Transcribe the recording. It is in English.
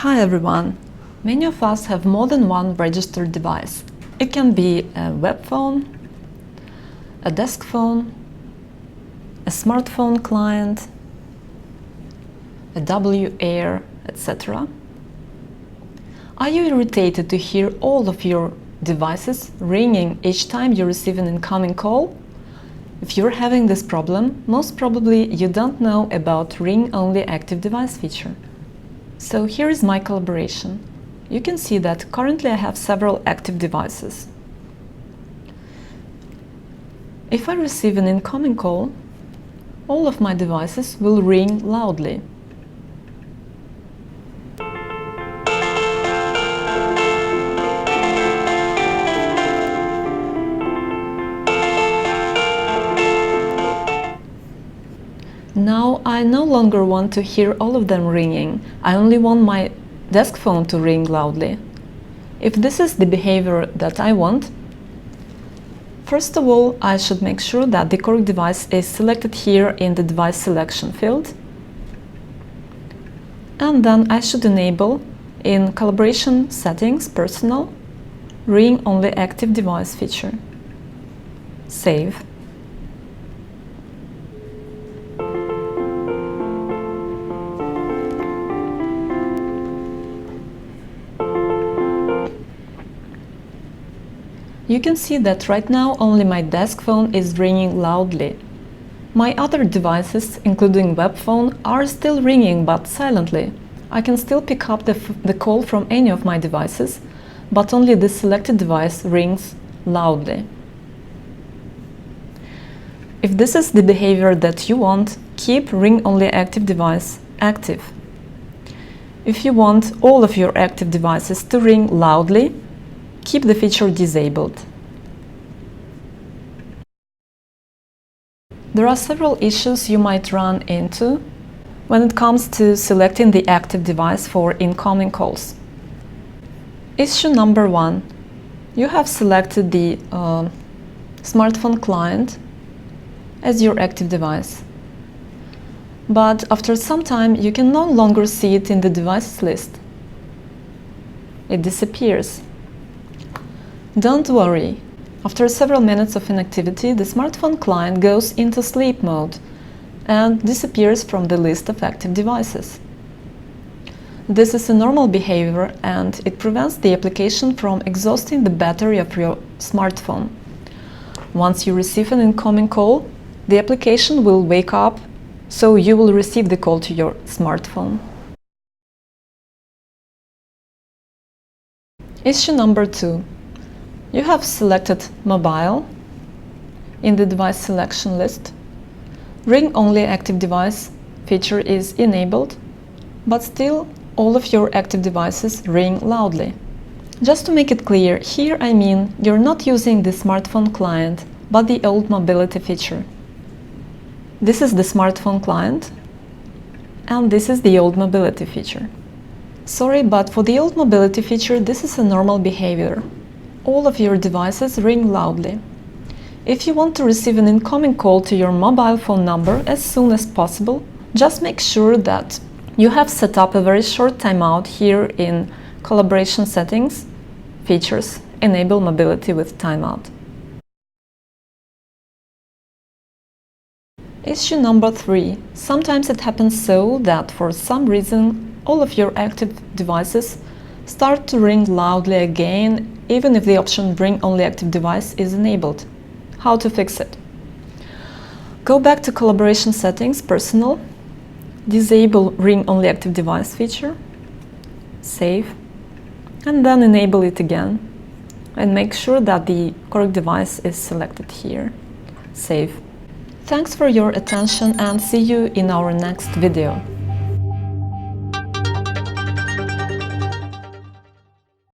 Hi everyone! Many of us have more than one registered device. It can be a web phone, a desk phone, a smartphone client, a WAR, etc. Are you irritated to hear all of your devices ringing each time you receive an incoming call? If you're having this problem, most probably you don't know about ring-only active device feature. So here is my collaboration. You can see that currently I have several active devices. If I receive an incoming call, all of my devices will ring loudly. Now I no longer want to hear all of them ringing. I only want my desk phone to ring loudly. If this is the behavior that I want, first of all, I should make sure that the correct device is selected here in the device selection field. And then I should enable in calibration settings, personal, ring only active device feature. Save. You can see that right now only my desk phone is ringing loudly. My other devices, including web phone, are still ringing but silently. I can still pick up the call from any of my devices, but only the selected device rings loudly. If this is the behavior that you want, keep ring-only active device active. If you want all of your active devices to ring loudly, keep the feature disabled. There are several issues you might run into when it comes to selecting the active device for incoming calls. Issue number 1. You have selected the smartphone client as your active device. But after some time, you can no longer see it in the devices list. It disappears. Don't worry. After several minutes of inactivity, the smartphone client goes into sleep mode and disappears from the list of active devices. This is a normal behavior and it prevents the application from exhausting the battery of your smartphone. Once you receive an incoming call, the application will wake up, so you will receive the call to your smartphone. Issue number 2. You have selected mobile in the device selection list. Ring-only active device feature is enabled, but still all of your active devices ring loudly. Just to make it clear, here I mean you're not using the smartphone client, but the old mobility feature. This is the smartphone client, and this is the old mobility feature. Sorry, but for the old mobility feature, this is a normal behavior. All of your devices ring loudly. If you want to receive an incoming call to your mobile phone number as soon as possible, just make sure that you have set up a very short timeout here in collaboration settings, features, enable mobility with timeout. Issue number 3. Sometimes it happens so that for some reason all of your active devices start to ring loudly again, even if the option Ring Only Active Device is enabled. How to fix it? Go back to Collaboration Settings, Personal, disable Ring Only Active Device feature, save, and then enable it again, and make sure that the correct device is selected here. Save. Thanks for your attention and see you in our next video.